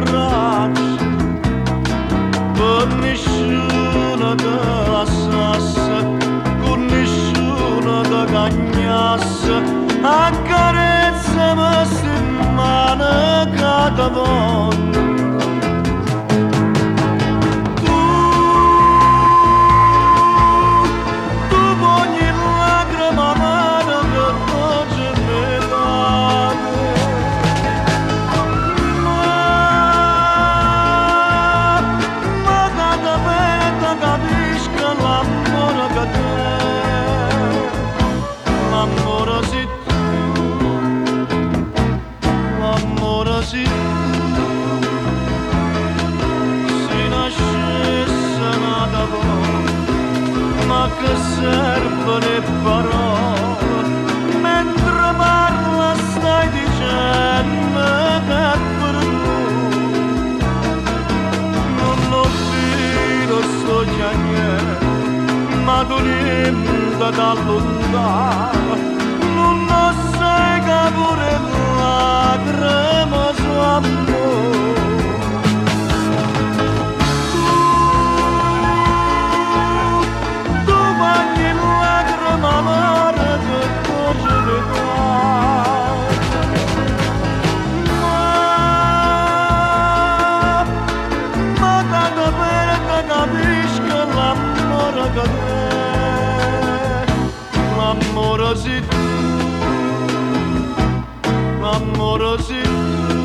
braccia per nessuno ti lasciasse, con nessuno ti cagnasse, accarezzami sti mani che ti voglio. Sì, si nascesse nata voi, ma che servono le parole, mentre parla stai dicendo che per lui non ho visto sto chiagnere, ma tu niente da lontano, non lo sai che pure lacrime su amore. Tu bagni lacrime amare che cosa ne ma tanto bene che capisco l'amore che te, l'amore sì tu, l'amore sì tu.